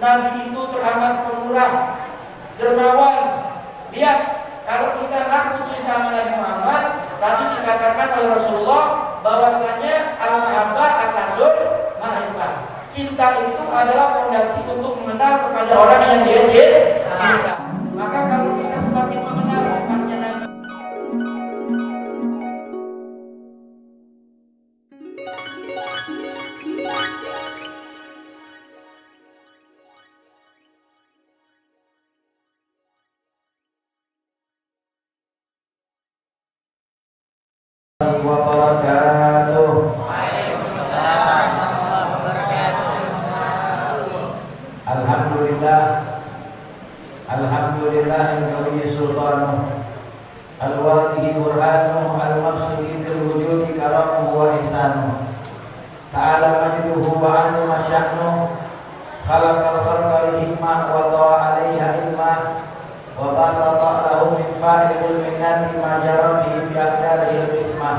Nabi itu teramat pemurah, dermawan. Lihat, kalau kita ngaku cinta sama Nabi Muhammad, tadi dikatakan oleh Rasulullah bahwasanya al-mahabbah asasul ma'rifah. Cinta itu adalah fondasi untuk mengenal kepada orang yang dia cinta. Maka kalau kita semakin mengenal sifatnya Nabi, wabarakatuh. Alhamdulillah, alhamdulillahil sultanuh, al-wadihi burhanuh, al-mabsudi fil wujudi karamuhu wa ihsanuh, ta'ala majduhu wa anhu masya'nuh, khalaqal khalqa li hikmah wa ta'a alaiha ilmah, wa basata lahu min fa'idil minnati ma jara bihi fi aqdarihil qismah.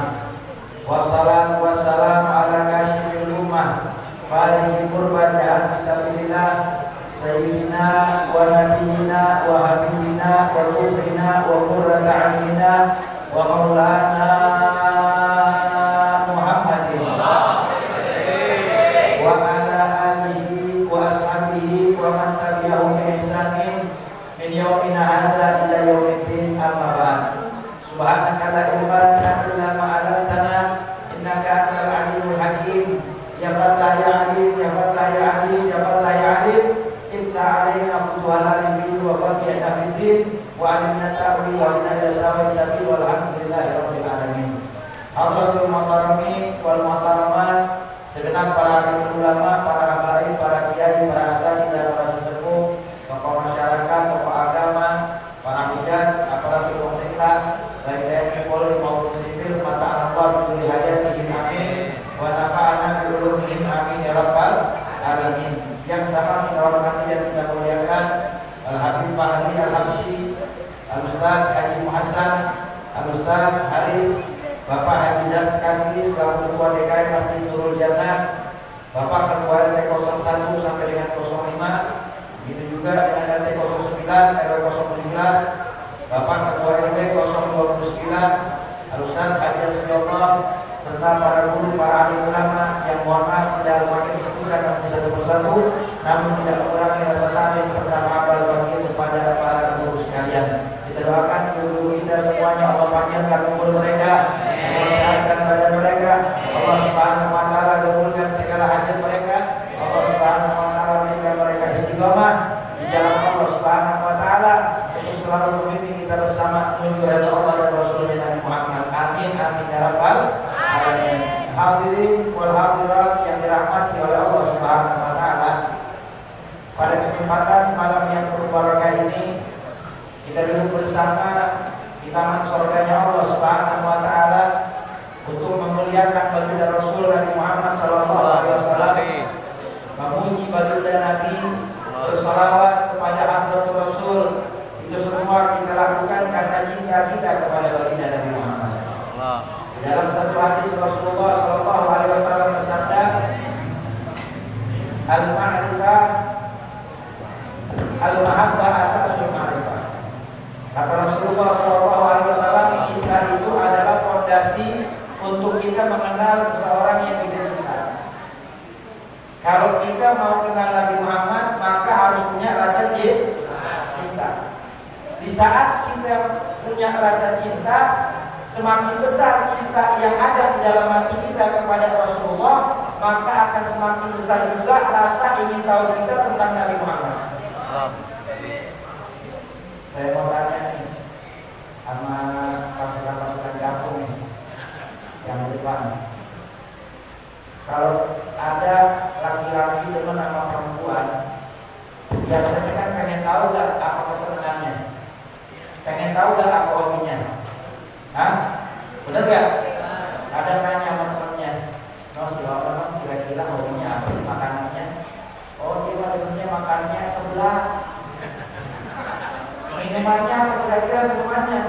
Wassalatu wassalamu ala kasyifil ummah, fariqil qurba ja'al bisabilillah, sayyidina wa nabiyina wa habibina wa ruhina wa qurrata a'yunina wa maulana Muhammadin wa ala alihi wa ashabihi wa man tabi'ahum bi ihsanin min yaumina hadza ila yaumiddin, amma ba'd. Subhanaka la ilma lana illa ma 'allamtana innaka antal alimul hakim. Ya Fatah ya Alim, ya Fatah ya Alim, ya Fatah ya Alim, iftah alaina futuhal alimin wa faqihna fiddin wa alimna ta'wil wa inna ila sawai sabil walhamdulillahi rabbil alamin. Hadratul muhtaramin wal muhtaramat, segenap para alim ulama, para habaib, para kiai, para asatidz dan para sesepuh, tokoh masyarakat, tokoh agama, para hujat, aparatur pemerintah, baik TNI, Polri maupun sipil, mata Allah bidul hayatihim amin, wa nafa'ana bi ulumihim amin ya rabbal alamin. Yang sama kita hormati dan kita muliakan Al-Habib Fahmi Al-Habsyi, Al-Ustaz Haji Muhassan, Al-Ustaz Haris, Bapak Haji Jaz Kasih selaku Ketua DKM Masjid Nurul Jannah, Bapak Ketua RT 01 sampai dengan 05, begitu juga dengan RT 09, RW 017, Bapak Ketua RW 029, Al-Ustaz Haji Asmiyullah, serta para guru, para alim ulama yang mohon maaf tidak makin sebutkan kami satu persatu, namun tidak mengurangi rasa taklim serta ma'abal bagi kepada para guru sekalian. Kita doakan guru kita semuanya Allah panjangkan umur mereka, Allah sehatkan badan mereka, Allah Subhanahu wa taala kabulkan segala hasil mereka, Allah Subhanahu wa taala berikan mereka istiqomah di jalan Allah Subhanahu wa taala untuk selalu membimbing kita bersama menuju ridha Allah dan Rasulnya Nabi Muhammad. Amin amin ya rabbal alamin. Hadirin wal hadirat yang dirahmati oleh Allah Subhanahu wa taala, pada kesempatan malam yang berbarakah ini kita duduk bersama di taman surganya Allah Subhanahu wa taala untuk memuliakan baginda Rasul Nabi Muhammad sallallahu alaihi wasallam, memuji baginda Nabi, bersalawat kepada Hadratul Rasul. Itu semua kita lakukan karena cinta kita kepada baginda Nabi Muhammad. Dalam satu hadis Rasulullah sallallahu alaihi wasallam bersabda, al-ma'rifah al-mahabbah asasul ma'rifah. Kata Rasulullah sallallahu alaihi wasallam, cinta itu adalah fondasi untuk kita mengenal seseorang yang kita cinta. Kalau kita mau kenal Nabi Muhammad, maka harus punya rasa cinta. Di saat kita punya rasa cinta, semakin besar cinta yang ada di dalam hati kita kepada Rasulullah, maka akan semakin besar juga rasa ingin tahu kita tentang Nabi Muhammad. Saya mau tanya nih sama pasukan-pasukan kampung yang di depan, kalau ada laki-laki demen sama perempuan, biasanya kan pengen tahu gak apa kesenangannya, pengen tahu gak apa hobinya. Hah? Bener gak? Ada nanya sama temennya, no si orang kira-kira hobinya apa sih makanannya? Oh dia makanannya makannya sebelah. Minumannya apa kira-kira minumannya?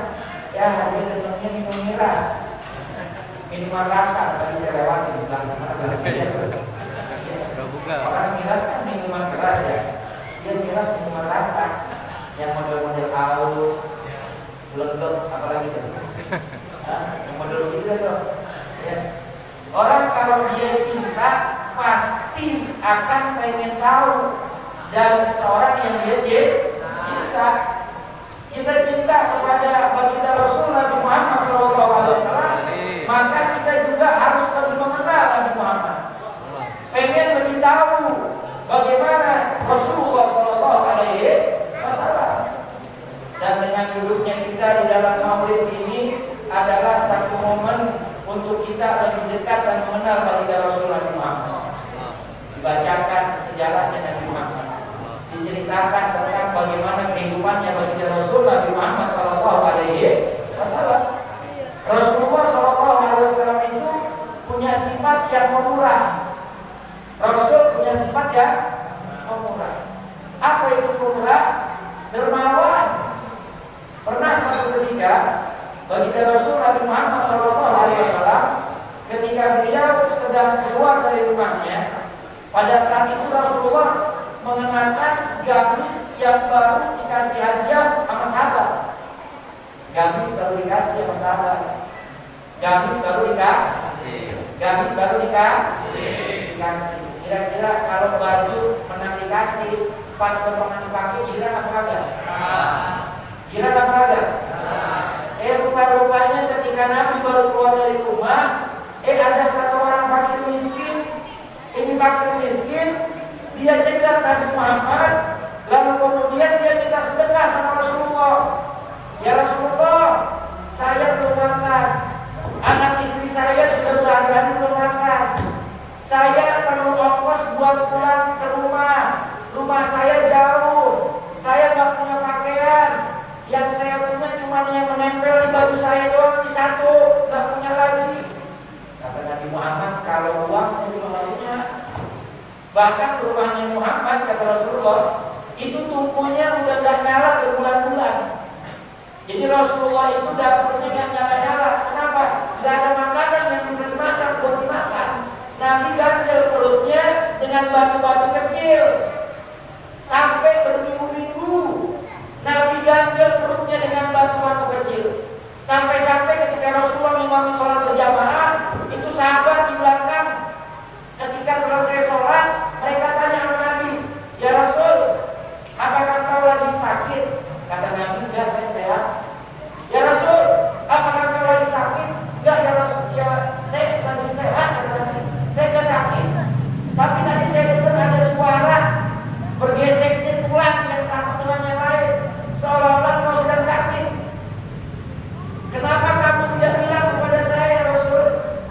Ya dia demennya minum miras, minuman rasa. Tadi saya lewati di belakang mana orang miras kan minuman keras ya. jelas minuman rasa yang model-model haus, belendok, apalagi itu. Yang model gitu tuh. Ya. Orang kalau dia cinta pasti akan pengen tahu dari seseorang yang dia cinta. Kita cinta kepada baginda Rasul Nabi Muhammad SAW, maka kita juga harus lebih mengenal Nabi Muhammad. Pengen lebih tahu bagaimana Rasulullah SAW. Dan dengan duduknya kita di dalam maulid ini adalah satu momen untuk kita lebih dekat dan mengenal baginda Rasul Nabi Muhammad. Dibacakan sejarahnya Nabi Muhammad, diceritakan tentang bagaimana kehidupannya baginda Rasul Nabi Muhammad SAW. Rasulullah SAW itu punya sifat yang pemurah. Rasul punya sifat yang pemurah. Apa itu pemurah? Dermawan. Pernah satu ketika baginda Rasul Nabi Muhammad SAW ketika beliau sedang keluar dari rumahnya, pada saat itu Rasulullah mengenakan gamis yang baru dikasih hadiah sama sahabat. Gamis baru dikasih sama sahabat. Gamis baru dikasih. Kira-kira kalau baju menang dikasih, pas berpengen dipakai, kira apa kagak? Kira apa kagak? Rupa-rupanya ketika Nabi baru keluar dari rumah, ada satu orang fakir miskin. Ini fakir miskin, dia cegat Nabi Muhammad, lalu kemudian dia minta sedekah sama Rasulullah. Ya Rasulullah, saya belum makan, anak istri saya sudah berhari-hari belum makan, saya perlu ongkos buat pulang ke rumah saya jauh, saya nggak punya pakaian, yang saya punya cuma yang menempel di baju saya doang di satu, nggak punya lagi. Kata Nabi Muhammad, kalau uang saya juga nggak punya. Bahkan rumahnya Muhammad, kata Rasulullah, itu tumpunya udah gak nyala berbulan-bulan. Jadi Rasulullah itu dapurnya gak nyala-nyala. Kenapa? Gak ada makanan yang bisa dimasak buat dimakan. Nabi ganjel perutnya dengan batu-batu kecil sampai berminggu-minggu. Nabi ganjel perutnya dengan batu-batu kecil sampai-sampai ketika Rasulullah memimpin sholat berjamaah, itu sahabat di belakang ketika selesai sholat, mereka tanya sama Nabi, ya Rasul, apakah kau lagi sakit? Kata Nabi, enggak, saya sehat. Ya Rasul, apakah kau lagi sakit? Enggak ya Rasul, ya saya lagi sehat. Kata Nabi, saya enggak sakit, tapi tadi saya dengar ada suara bergeseknya tulang yang satu dengan yang lain, seolah-olah kau sedang sakit. Kenapa kamu tidak bilang kepada saya, ya Rasul?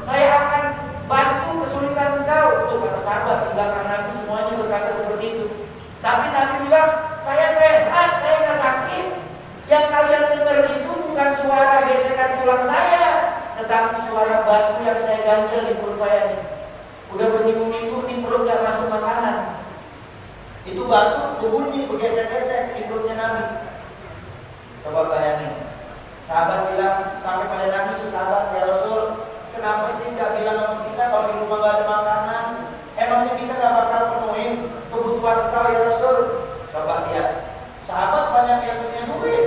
Saya akan bantu kesulitan engkau. Tuh kata sahabat di belakang Nabi semuanya berkata seperti itu. Tapi Nabi bilang, saya sehat, saya nggak sakit. Yang kalian dengar itu bukan suara gesekan tulang saya, tetapi suara batu yang saya ganjel di perut saya ini. Udah berminggu-minggu di perut gak masuk makanan. Itu batu berbunyi, bergesek-gesek di perutnya Nabi. Coba bayangin. Sahabat bilang sampai pada Nabi, sahabat, ya Rasul, kenapa sih nggak bilang sama kita kalau di rumah nggak ada makanan? Emangnya kita nggak bakal penuhin kebutuhan kau ya Rasul? Coba lihat, sahabat banyak yang punya duit,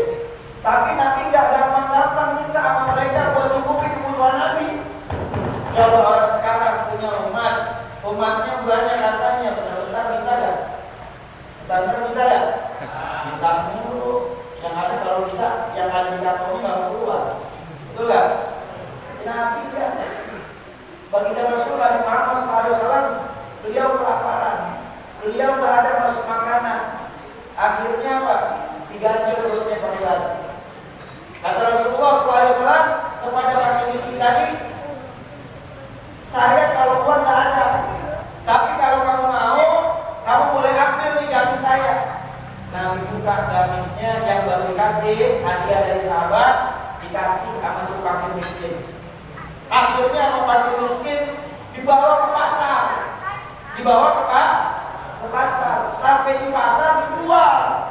tapi Nabi nggak gampang-gampang minta sama mereka buat cukupin kebutuhan Nabi. Kalau orang sekarang punya umatnya banyak katanya, bentar-bentar minta gak? Bentar-bentar minta gak? Minta mulu. Yang ada kalau bisa, yang ada di kantongnya nggak keluar, betul gak? Nabi kan, baginda Rasul Nabi Muhammad SAW, beliau kelaparan, beliau nggak ada masuk makanan, akhirnya apa? Diganjel perutnya pakai batu. Kata Rasulullah SAW kepada pasien miskin tadi, saya kalau uang nggak ada, tapi kalau kamu mau, kamu boleh ambil nih gamis saya. Nabi buka gamisnya yang baru dikasih hadiah dari sahabat, dikasih sama tukang miskin. Akhirnya sama fakir miskin dibawa ke pasar, sampai di pasar dijual.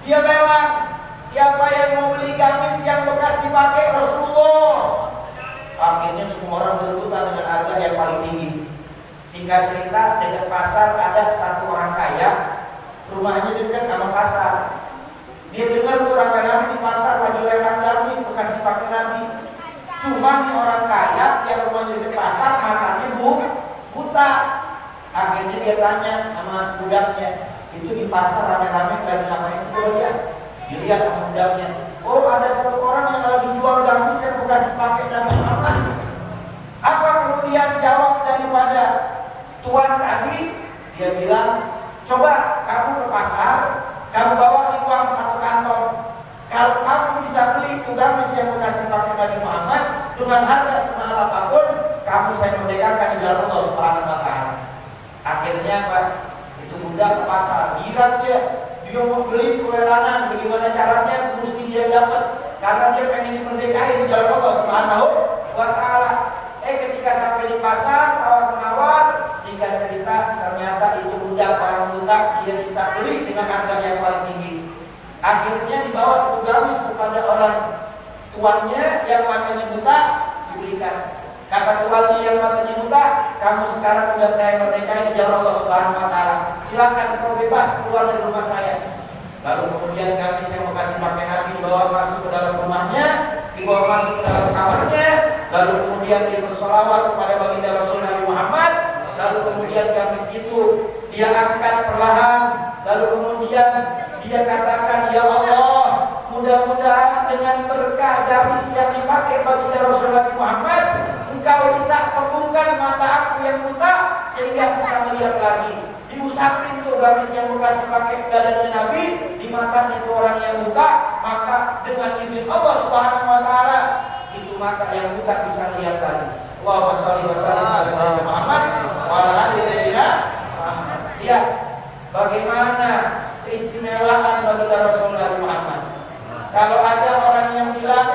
Dia bilang, siapa yang mau beli gamis yang bekas dipakai Rasulullah? Akhirnya semua orang berebutan dengan harga yang paling tinggi. Singkat cerita, dekat pasar ada satu orang kaya, rumahnya dekat sama pasar. Dia dengar tuh rame-rame di pasar lagi lempar gamis bekas dipakai Nabi. Cuma nih orang kaya yang rumahnya dekat pasar matanya buta. Akhirnya dia tanya sama budaknya, itu di pasar rame-rame lagi ngapain sih dia? Dilihat sama budaknya, oh ada satu orang yang lagi jual gamis yang bekas dipakai Nabi Muhammad. Apa kemudian jawab daripada tuan tadi? Dia bilang, coba kamu ke pasar, kamu bawa uang 1 kantong. Kalau kamu bisa beli itu gamis yang bekas dipakai Nabi Muhammad dengan harga semahal apapun, kamu saya merdekakan di jalan Allah Subhanahu wa Ta'ala. Akhirnya Pak, itu budak ke pasar, girat dia mau beli kulerangan, bagaimana caranya mesti dia dapat, karena dia pengen dimerdekain di jalan Allah Subhanahu wa Ta'ala. Ketika sampai di pasar, tawar menawar, singkat cerita ternyata itu budak orang buta, dia bisa beli dengan harga yang paling tinggi. Akhirnya dibawa itu gamis kepada orang tuannya yang matanya buta, diberikan. Kata tuannya yang matanya buta, kamu sekarang sudah saya merdekain di jalan Allah Subhanahu wa Ta'ala. Silakan kau bebas keluar dari rumah saya. Lalu kemudian gamis yang bekas dipakai Nabi dibawa masuk ke dalam rumahnya, dibawa masuk ke dalam kamarnya. Lalu kemudian dia bersolawat kepada baginda Rasul Nabi Muhammad. Lalu kemudian gamis itu dia angkat perlahan. Lalu kemudian dia katakan, ya Allah, mudah-mudahan dengan berkah gamis yang dipakai baginda Rasul Nabi Muhammad, Engkau bisa sembuhkan mata aku yang buta sehingga bisa melihat lagi. Diusapin tuh gamis yang bekas dipakai badannya Nabi di mata itu orang yang buta, maka dengan izin Allah Subhanahu wa Ta'ala itu mata yang buta bisa lihat lagi. Allahumma shalli wa sallim ala sayyidina Muhammad wa ala ali sayyidina Muhammad. Lihat bagaimana keistimewaan baginda Rasul Nabi Muhammad. Kalau ada orang yang bilang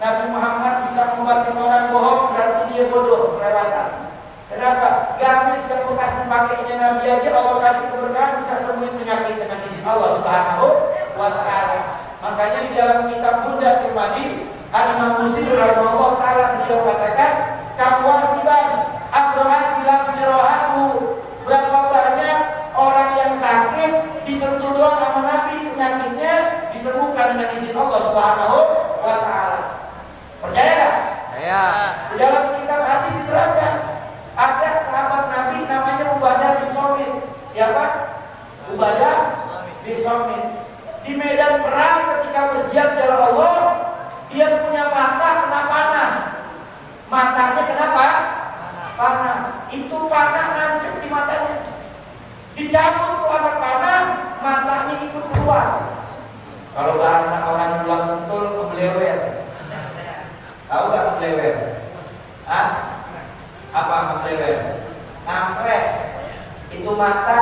Nabi Muhammad bisa membatin orang bohong, berarti dia bodoh, kelewatan. Kenapa? Gamis yang bekas dipakainya Nabi aja Allah kasih keberkahan, bisa sembuhin penyakit dengan izin Allah Subhanahu wa Ta'ala. Makanya di dalam kitab Bunda Tirmidzi, Imam Muslim rahimahullah taala beliau katakan, "Kamwasiban abrohat bilang sirohatu." Berapa banyak orang yang sakit disentuh doang sama Nabi, penyakitnya disembuhkan dengan izin Allah Subhanahu wa Ta'ala. Percaya nggak? Percaya. Di dalam kitab hadis diterangkan ada sahabat Nabi namanya Ubadah bin Somit. Siapa? Ubadah bin Somit. Di medan perang ketika berjihad jalan Allah, dia punya mata kena panah. Matanya kenapa? Panah. Itu panah nancep di matanya. Dicabut tuh anak panah, matanya ikut keluar. Kalau bahasa orang bilang sentul, kebelewer. Tahu gak kebelewer? Hah? Apa kebelewer? Ngampreh. Itu mata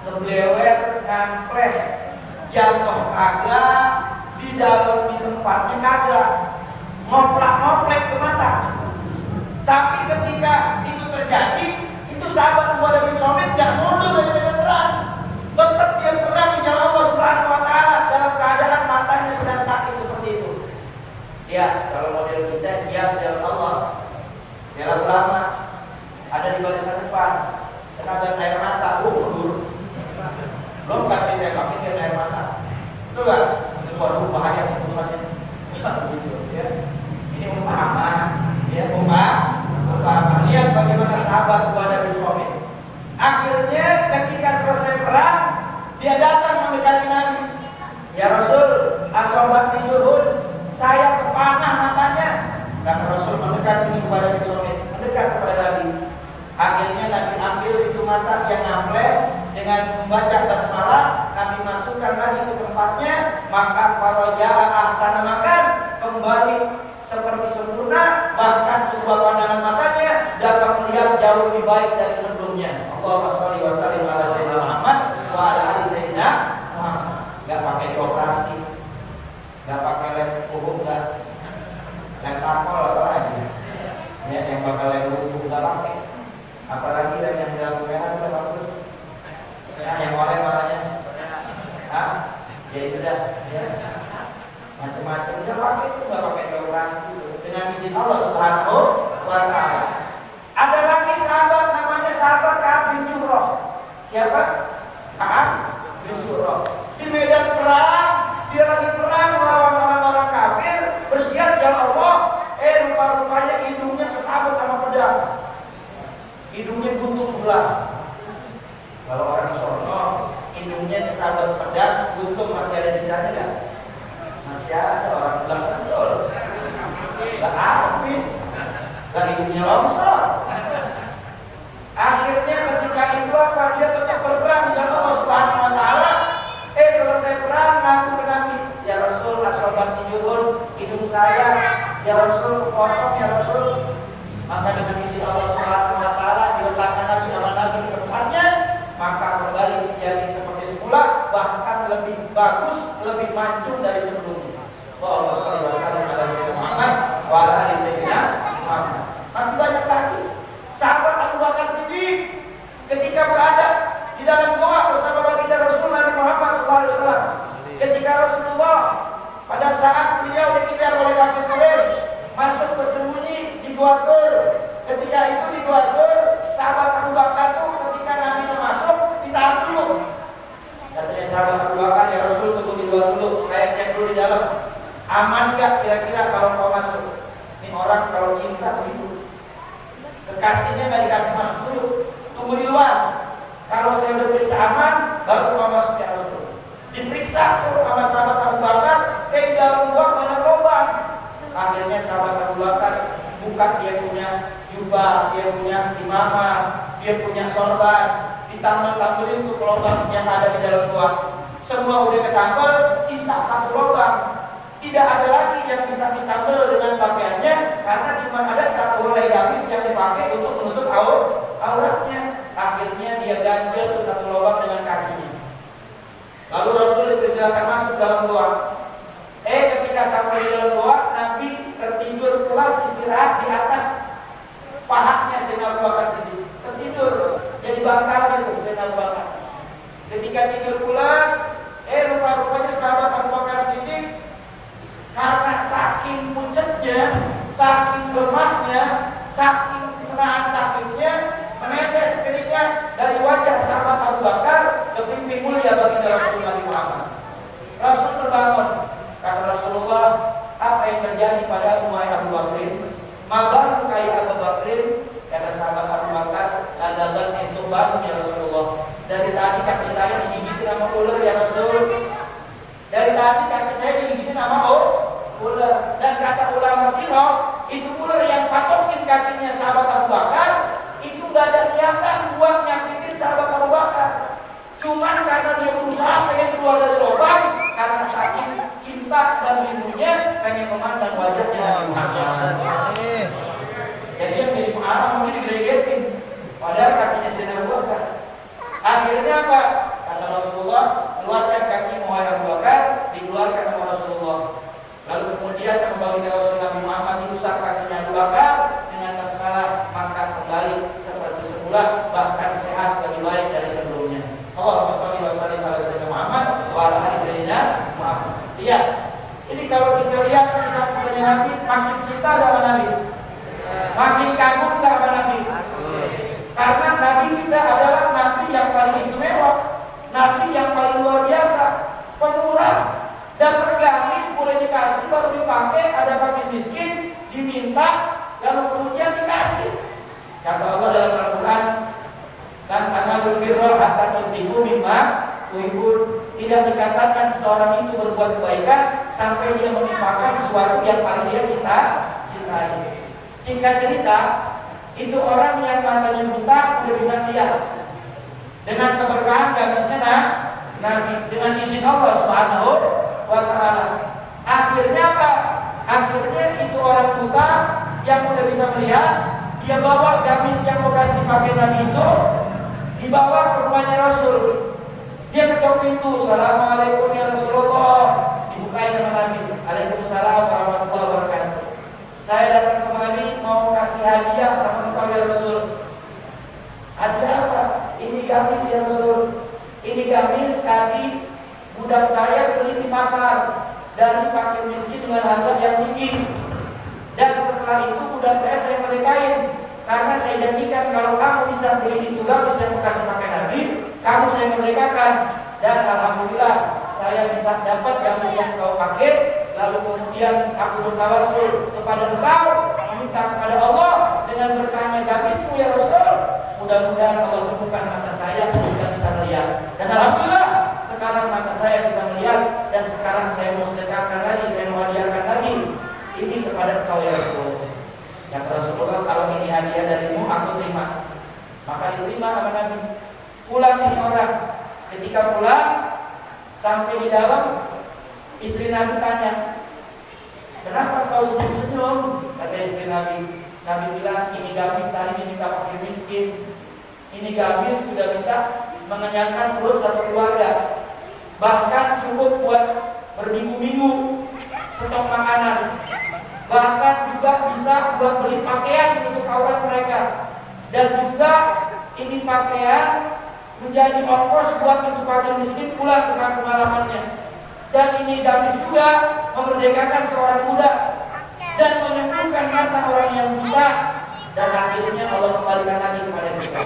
kebelewer, ngampreh. Jatuh kagak, di dalam di tempatnya kagak. Ngoplak-ngoplek ke mata. Tapi ketika itu terjadi, itu sahabat Ubadah bin Somit gak mundur dari medan perang. Tetap dia perang di jalan Allah Subhanahu wa Ta'ala dalam keadaan matanya sedang sakit seperti itu. Ya, kalau model kita diam di jalan Allah. Dalam ulama ada di barisan depan, kena gas air mata, mundur. Belum kasih tembakin gas air mata. Betul gak? Waduh, bahaya keputusannya. Ya. Ini umpama, ya umpama. Lihat bagaimana sahabat Ubadah bin Somit. Akhirnya ketika selesai perang, dia datang mendekati Nabi. Ya Rasul, asobat bijurun, saya kepanah matanya. Kata Rasul mendekat sini Ubadah bin Somit, mendekat kepada Nabi. Akhirnya Nabi ambil itu mata yang ngampleh dengan membaca basmalah, Nabi masukkan lagi ke tempatnya, maka faraja'a ahsana makan, kembali seperti sempurna, bahkan kedua pandangan matanya dapat melihat jauh lebih baik dari sebelumnya. Allahumma shalli wa sallim ala sayyidina Muhammad wa ala ali sayyidina Muhammad. Enggak pakai operasi, enggak pakai lem punggung, enggak lem takol atau aja. Ya, yang bakal lem punggung enggak pakai. Apalagi lem yang dalam merah kita pakai. Ya, yang oleh warnanya. Ah, ya itu dah. Ya. Macam-macam enggak pakai itu, enggak pakai operasi dengan izin Allah Subhanahu wa Ta'ala. Ada lagi sahabat namanya sahabat Ka'ab bin Jurrah. Siapa? Ka'ab bin Jurrah. sahabat pedang, untung masih ada sisanya kan? Masih ada orang belasan dolar. Gak habis, gak hidupnya longsor. Akhirnya ketika itu apa? Dia tetap berperang di jalan Allah Subhanahu Wa Taala. Selesai perang ngaku ke Nabi, ya Rasul, asobat hidung saya, ya Rasul, kepotong ya Rasul. Maka dengan izin Allah Subhanahu Wa Taala diletakkan Nabi nama Nabi di depannya, maka kembali menjadi seperti semula, bahkan lebih bagus, lebih mancung dari sebelumnya. Allah Subhanahu Wa Taala Muhammad wa ala ali sayyidina Muhammad. Masih banyak lagi sahabat Abu Bakar Siddiq ketika berada di dalam doa bersama baginda Rasul Nabi Muhammad SAW. Ketika Rasulullah pada saat beliau dikejar oleh kafir Quraisy masuk bersembunyi di Gua Tur. Ketika itu di Gua Tur, sahabat Abu Bakar itu ketika Nabi masuk ditahan dulu. Katanya sahabat Abu Bakar, ya Rasul tunggu di luar dulu, saya cek dulu di dalam. Aman gak kira-kira kalau kau masuk? Ini orang kalau cinta begitu, kekasihnya gak dikasih masuk dulu, tunggu di luar. Kalau saya udah periksa aman, baru kau masuk ya Rasul. Diperiksa tuh sama sahabat Abu Bakar, di dalam gua banyak lubang. Akhirnya sahabat Abu Bakar buka, dia punya jubah, dia punya imamah, dia punya sorban, ditambal-tambelin tuh lubang yang ada di dalam gua. Semua udah ketambal, sisa satu lubang. Tidak ada lagi yang bisa ditambal dengan pakaiannya, karena cuma ada satu helai gamis yang dipakai untuk menutup auratnya. Akhirnya dia ganjel tuh satu lubang dengan kakinya. Lalu Rasul dipersilakan masuk dalam gua. Ketika sampai di dalam gua, Nabi tertidur pulas istirahat di atas pahanya Sayyidina Abu Bakar Siddiq. Tertidur, jadi bantal gitu Sayyidina Abu Bakar. Ketika tidur pulas, rupa-rupanya sahabat Abu Bakar Siddiq karena saking pucetnya, saking lemahnya, saking menahan sakitnya, menetes keringat dari wajah sahabat Abu Bakar lebih mulia baginda Rasulullah Muhammad. Rasul terbangun. Kata Rasulullah, apa yang terjadi pada Umay Abu Bakrin? Mabar kaya Abu Bakrin. Kata sahabat Abu Bakar, adaban itu baru ya Rasulullah. Dari tadi kaki saya digigitin sama ular ya Rasul. Dari tadi kaki saya digigitin sama ular. Dan kata ulama sirah, itu ular yang patokin kakinya sahabat Abu Bakar, itu gak ada niatan buat nyakitin sahabat Abu Bakar. Cuman karena dia berusaha pengen keluar dari lubang, karena saking cinta dan rindunya pengen memandang wajahnya Nabi Muhammad. Jadi yang jadi pengarang mungkin digelegetin, padahal kakinya Sayyidina Abu Bakar. Akhirnya apa? Kata Rasulullah, keluarkan kaki Abu Bakar, dikeluarkan sama Rasulullah. Lalu kemudian kembali ke Rasulullah Muhammad, diusap kakinya Abu Bakar dengan basmalah, maka kembali seperti semula, bahkan sehat lebih baik dari sebelumnya. Allahumma sholli wa sallim ala sayyidina Muhammad wa ala ali sayyidina Muhammad. Iya. Ini kalau kita lihat kisah-kisahnya Nabi, makin cinta sama Nabi, makin kagum sama Nabi. Karena Nabi kita adalah Nabi yang paling istimewa, Nabi yang paling luar biasa, pemurah. Dan gamis boleh dikasih baru dipakai, ada fakir miskin diminta lalu kemudian dikasih. Kata Allah dalam Al-Quran, dan tanalul birra hatta tunfiqu mimma tuhibbun. Tidak dikatakan seorang itu berbuat kebaikan sampai dia menginfakkan sesuatu yang paling dia cintai. Singkat cerita, itu orang yang matanya buta udah bisa lihat dengan keberkahan gamisnya Nabi, dengan izin Allah Subhanahu wa Ta'ala. Akhirnya apa? Akhirnya itu orang buta yang udah bisa melihat, dia bawa gamis yang bekas dipakai Nabi itu, dibawa ke rumahnya Rasul. Dia ketok pintu, Assalamualaikum ya Rasulullah. Dibukain sama Nabi, Waalaikumsalam warahmatullahi wabarakatuh. Saya datang kemari mau kasih hadiah sama engkau ya Rasul. Hadiah apa? Ini gamis ya Rasul. Ini gamis tadi budak saya beli di pasar dari fakir miskin dengan harga yang tinggi. Dan setelah itu budak saya menikahin, karena saya janjikan kalau kamu bisa beli itu gamis yang bekas pakai Nabi, kamu saya merdekakan. Dan alhamdulillah saya bisa dapat gamis yang kau pakai. Lalu kemudian aku bertawasul kepada engkau, meminta kepada Allah dengan berkahnya gamismu ya Rasul, mudah-mudahan Allah sembuhkan mata saya sehingga bisa melihat. Dan alhamdulillah sekarang semalam maka saya bisa melihat, dan sekarang saya mau sedekahkan lagi, saya mau hadiahkan lagi ini kepada engkau ya Rasulullah. Kata Rasulullah, kalau ini hadiah darimu aku terima. Maka diterima sama Nabi. Pulang ini orang. Ketika pulang sampai di dalam, istri Nabi tanya, kenapa kau senyum-senyum? Kata istri Nabi. Nabi bilang, ini gamis tadi minta fakir miskin. Ini gamis sudah bisa mengenyangkan perut satu keluarga. Bahkan cukup buat berminggu-minggu stok makanan. Bahkan juga bisa buat beli pakaian untuk aurat mereka. Dan juga ini pakaian menjadi ongkos buat untuk fakir miskin pulang ke kampung halamannya. Dan ini gamis juga memerdekakan seorang budak dan menyembuhkan mata orang yang buta, dan akhirnya Allah kembalikan lagi kepada kita.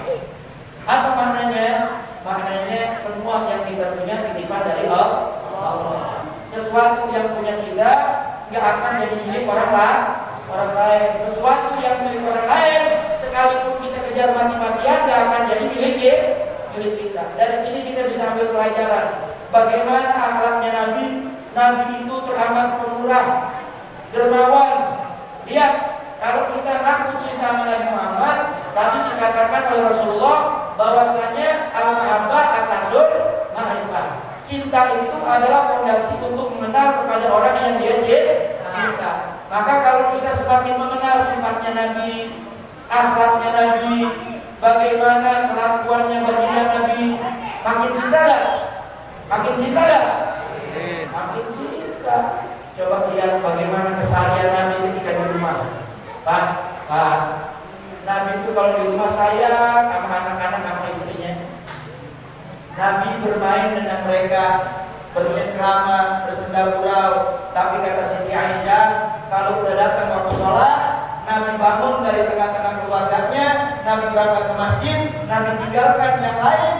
Apa maknanya? Maknanya semua yang kita punya titipan dari Allah. Sesuatu yang punya kita nggak akan jadi milik orang lain. Sesuatu yang milik orang lain, sekalipun kita kejar mati-matian, nggak akan jadi milik kita. Dari sini kita bisa ambil pelajaran bagaimana akhlaknya Nabi. Nabi itu teramat pemurah, dermawan. Lihat, kalau kita ngaku cinta sama Nabi Muhammad, tadi dikatakan oleh Rasulullah bahwasanya al-mahabbah asasul mahabbah. Cinta itu adalah fondasi untuk mengenal kepada orang yang dia cinta. Maka kalau kita semakin mengenal sifatnya Nabi, akhlaknya Nabi, bagaimana kelakuannya baginda Nabi, makin cinta gak? Makin cinta gak? Makin cinta. Coba lihat bagaimana keseharian Nabi ketika di rumah. Pak, Nabi itu kalau di rumah sayang sama anak-anak sama istrinya. Nabi bermain dengan mereka, bercengkrama, bersenda gurau. Tapi kata Siti Aisyah, kalau udah datang waktu sholat, Nabi bangun dari tengah-tengah keluarganya, Nabi berangkat ke masjid, Nabi tinggalkan yang lain.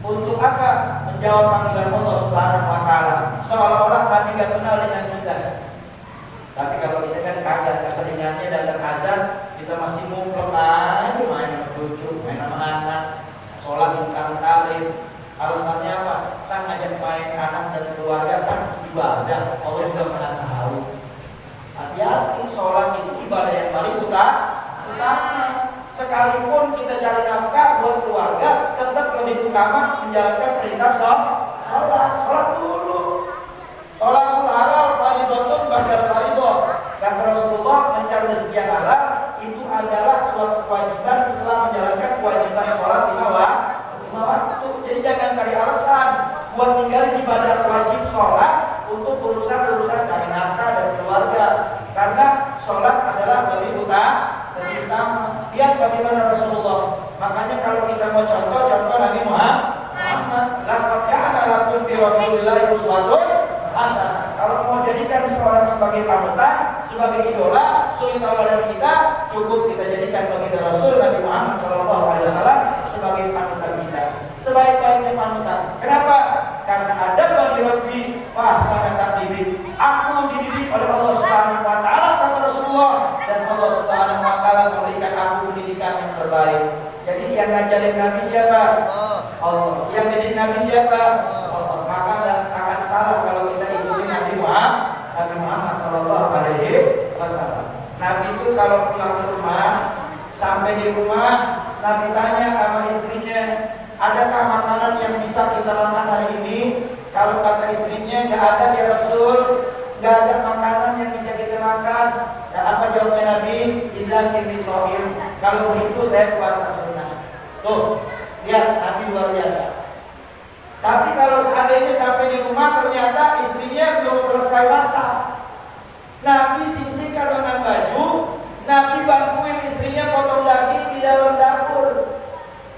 Untuk apa? Menjawab panggilan Allah Subhanahu wa Ta'ala. Seolah-olah Nabi gak kenal dengan kita. Tapi kalau kita kan kagak, keseringannya datang azan, kita masih ngumpul aja main sama cucu, main sama anak, sholat ingkar talim. Alasannya apa? Kan ngajak main anak dan keluarga kan ibadah. Allah juga pernah tahu. Hati-hati, sholat itu ibadah yang paling utama. Sekalipun kita cari nafkah buat keluarga, tetap lebih utama menjalankan perintah sholat. Sholat dulu. Tolakul halal fardhotun ba'dal fardhah. Kata Rasulullah, mencari rezeki yang halal itu adalah suatu kewajiban setelah menjalankan kewajiban sholat lima waktu. Jadi jangan cari alasan buat ninggalin ibadah wajib sholat untuk urusan cari nafkah dan keluarga. Karena sholat adalah lebih utama. Lihat bagaimana Rasulullah. Makanya kalau kita mau contoh Nabi Muhammad, laqad kana lakum fi Rasulillahi uswatun hasanah. Kalau mau jadikan seorang sebagai panutan, sebagai idola, suri tauladan kita, cukup kita jadikan baginda Rasul Nabi Muhammad SAW sebagai panutan kita. Sebaik-baiknya panutan. Kenapa? Karena ada bagi Rabbi fahsana taqdibi. Aku dididik oleh Allah Subhanahu wa Ta'ala, kata Rasulullah, dan Allah Subhanahu wa Ta'ala memberikan aku pendidikan yang terbaik. Jadi yang ngajarin Nabi siapa? Allah. Yang didik Nabi siapa? Allah. Maka akan salah kalau kita ikutin Nabi Muhammad sallallahu alaihi wasallam. Nabi itu kalau pulang ke rumah, sampai di rumah, Nabi tanya sama istrinya, adakah makanan yang bisa kita makan hari ini? Kalau kata istrinya, nggak ada ya Rasul, nggak ada makanan yang bisa kita makan. Dan apa jawabnya Nabi? Idza inni shaim. Kalau begitu saya puasa sunnah. Tuh, lihat Nabi luar biasa. Tapi kalau seandainya sampai di rumah ternyata istrinya belum selesai masak, Nabi sisihkan lengan baju, Nabi bantuin istrinya potong daging di dalam dapur.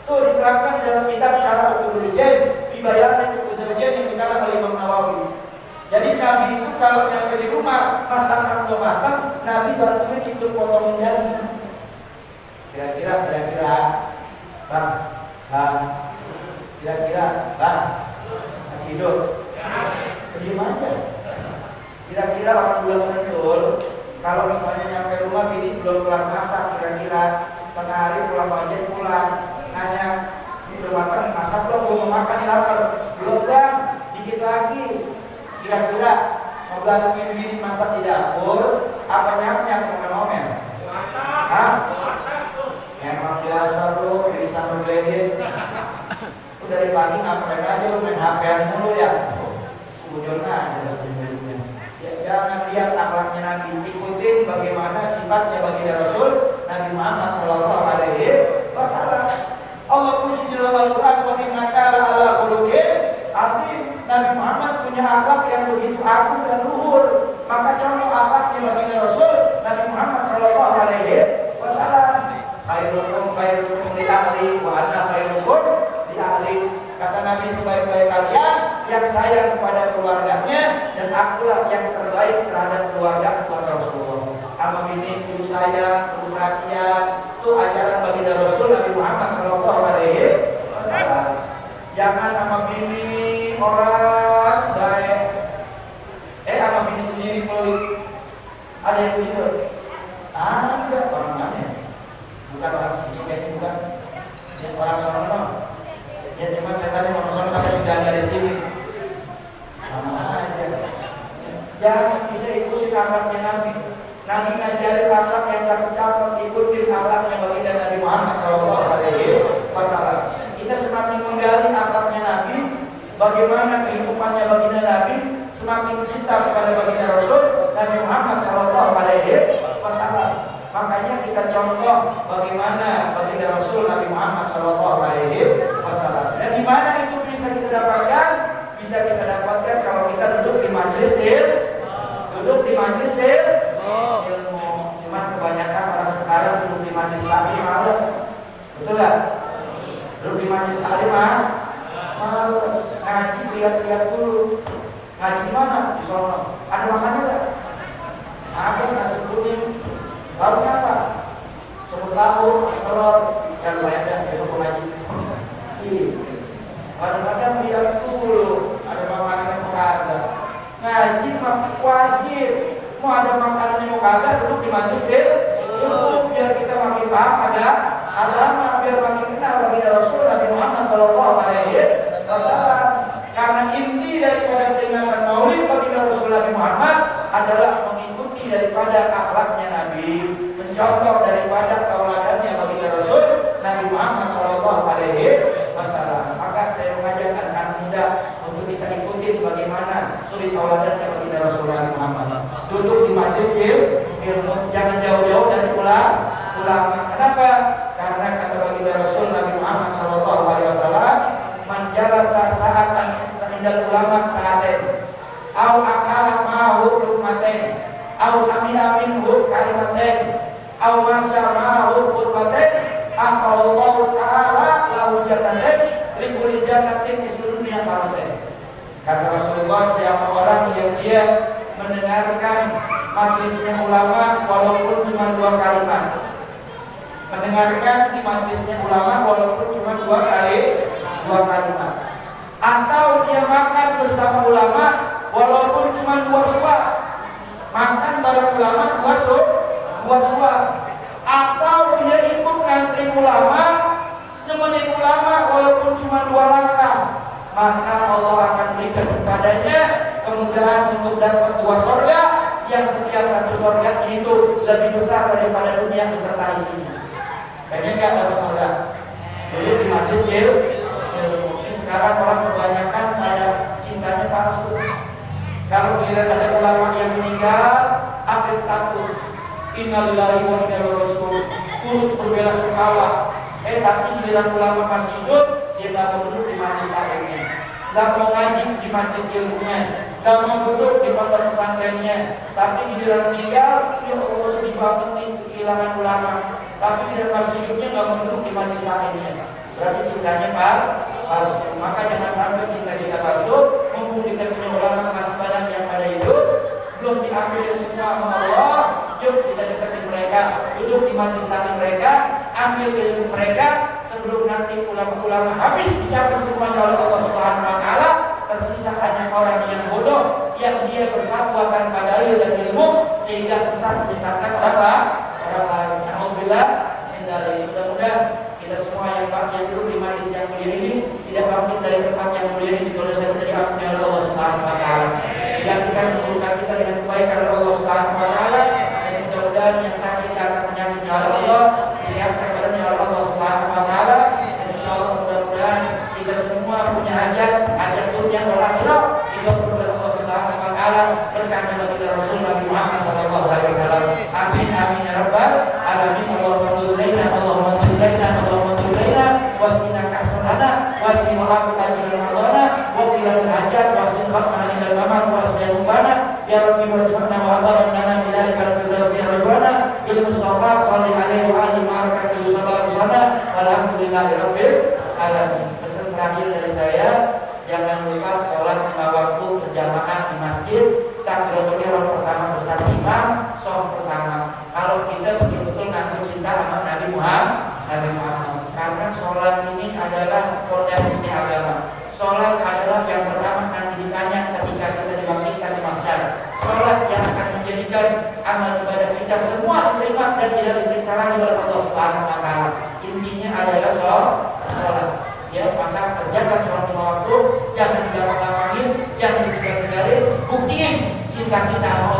Tuh diterangkan di dalam kitab Syarah Uqudul Jan, dibayarkan cukup sebagian yang dikarang oleh Imam Nawawi. Jadi Nabi itu kalau nyampe di rumah masakan belum matang, Nabi bantuin ikut potongin daging. Kira-kira, Bang, masih hidup? Diam aja. Kira-kira orang bulan Sentul, kalau misalnya nyampe rumah bini belum kelar masak, kira-kira tengah hari pulang wajib pulang, nanya, ini udah makan, masak belum? Gue mau makan, ini lapar. Belum, Bang. bantuin bini masak di dapur, apa nyap-nyap ngomel-ngomel? Hah? Emang biasa tuh, jadi sambil blended. Itu dari pagi ngapain aja lu main HP-an mulu ya? Sujudnya ada blendednya. Ya, jangan lihat akhlaknya Nabi, ikutin bagaimana sifatnya baginda Rasul Nabi Muhammad Sallallahu Alaihi Wasallam. Allah puji dalam Al-Quran, wa innaka la'ala khuluqin azim. Nabi Muhammad punya akhlak yang begitu agung dan luhur. Maka contoh akhlaknya baginda Rasul Nabi Muhammad Sallallahu Alaihi Wasallam. Khairukum khairukum li ahli wa ana khairukum li ahli. Kata Nabi, sebaik-baik kalian yang sayang kepada keluarganya, dan akulah yang terbaik terhadap keluarga Rasulullah. Sama bini kudu sayang, kudu perhatian. Itu ajaran baginda Rasul Nabi Muhammad Sallallahu Alaihi Wasallam. Jangan sama bini orang baik, sama bini sendiri pelit. Ada yang begitu? Ada orang mana? Bukan orang sini, kayaknya bukan. Ya, orang sono. Ya cuma saya tadi mau sono kata juga dari sini. Sama aja. Jangan kita ikuti akhlaknya Nabi. Nabi ngajari akhlak yang cakep-cakep, ikutin akhlaknya baginda Nabi Muhammad Sallallahu Alaihi Wasallam. Kita semakin menggali akhlaknya Nabi, bagaimana kehidupannya baginda Nabi, semakin cinta kepada baginda Rasul Nabi Muhammad Sallallahu Alaihi Wasallam. Makanya kita contoh bagaimana baginda Rasul Nabi Muhammad Sallallahu Alaihi Wasallam. Dan di mana itu bisa kita dapatkan? Bisa kita dapatkan kalau kita duduk di majelis ilmu. Cuman kebanyakan orang sekarang duduk di majelis taklim males. Betul nggak? Duduk di majelis taklim males. Ngaji lihat-lihat dulu. Ngaji mana? Di sono. Ada makannya nggak? Ada nasi kuning. Lalu apa? Semut tahu, telur, dan banyak besok ngaji. Kadang-kadang lihat dulu ada makanan yang kagak. Ngaji wajib. Mau ada makanan yang kagak, duduk di majelis ilmu, biar kita makin paham ada agama, biar makin kenal baginda Rasul Nabi Muhammad Sallallahu Alaihi Wasallam. Karena inti daripada peringatan Maulid baginda Rasul Nabi Muhammad adalah mengikuti daripada akhlaknya Nabi, mencontoh daripada tauladannya baginda Rasul Nabi Muhammad Sallallahu Alaihi Wasallam. Maka saya mengajarkan anak muda untuk kita ikutin bagaimana suri tauladannya baginda Rasul Nabi Muhammad. Duduk di majelis ilmu, jangan jauh-jauh dari ulama. Kenapa? Karena kata baginda Rasul Nabi Muhammad Sallallahu Alaihi Wasallam, man jalasa sa'atan indal ulama sa'aten, au akala ma'hu lukmaten, au sami'a minhu kalimaten, au masya ma'hu khutbaten, aqallahu ta'ala lahu jannaten likuli jannatin di seluruh dunia kamaten. Kata Rasulullah, siapa orang yang dia mendengarkan majelisnya ulama walaupun cuma 2 kalimat, mendengarkan di majelisnya ulama walaupun cuma 2 kalimat, atau dia makan bersama ulama walaupun cuma 2 suap, makan bareng ulama 2 suap, atau dia ikut ngantri ulama, nemenin ulama walaupun cuma 2 langkah, maka Allah akan berikan kepadanya kemudahan untuk dapat 2 surga yang setiap satu surga itu lebih besar daripada dunia beserta isinya. Kayaknya nggak dapat surga. Dulu di majelis ilmu. Sekarang orang kebanyakan ada cintanya palsu. Kalau giliran ada ulama yang meninggal, update status innalillahi wa inna ilaihi raji'un, turut berbela-sungkawa. Tapi giliran ulama masih hidup, dia nggak mau duduk di majelis taklimnya, nggak mau ngaji di majelis ilmunya, nggak mau duduk di pondok pesantrennya. Tapi giliran meninggal, ya Allah sedih banget nih kehilangan ulama. Tapi giliran masih hidupnya nggak mau duduk di majelis taklimnya. Berarti cintanya palsu. Maka jangan sampai cinta kita palsu. Mumpung kita punya ulama masih banyak yang pada hidup, belum diambil semua sama Allah, yuk kita deketin mereka, duduk di majelis taklim mereka, ambil ilmu mereka, sebelum nanti ulama-ulama habis dicabut semuanya oleh Allah Subhanahu Wa Taala, tersisa hanya orang yang bodoh yang dia berfatwa tanpa dalil dan ilmu sehingga sesat menyesatkan orang lain. Alhamdulillah, mudah-mudahan kita semua yang duduk di majelis yang mulia ini tidak bangkit dari tempat yang mulia ini, kalau saya menjadi ampun oleh Allah Subhanahu Wa Taala. Yang kita mengumpulkan kita wajibna wa barakna min dalikal firdausi ridwana bil mustafa shalli alaihi wa alihi wa sallam walhamdulillahi rabbil alamin. Pesan terakhir dari saya, jangan lupa sholat 5 waktu berjamaah di masjid. Takbiratul ihram pertama bersama imam, shaf pertama. Kalau kita betul-betul ngaku cinta sama Nabi Muhammad, karena sholat ini adalah fondasinya agama. Sholat adalah yang pertama akan ditanya ketika kita dibangkitkan di mahsyar. Sholat yang akan menjadikan amal ibadah kita semua diterima dan tidak diperiksa lagi oleh Allah Subhanahu wa taala. Intinya adalah sholat. Ya, maka kerjakan sholat 5 waktu, jangan digampang-gampangin, jangan ditinggal-tinggalin. Buktiin cinta kita sama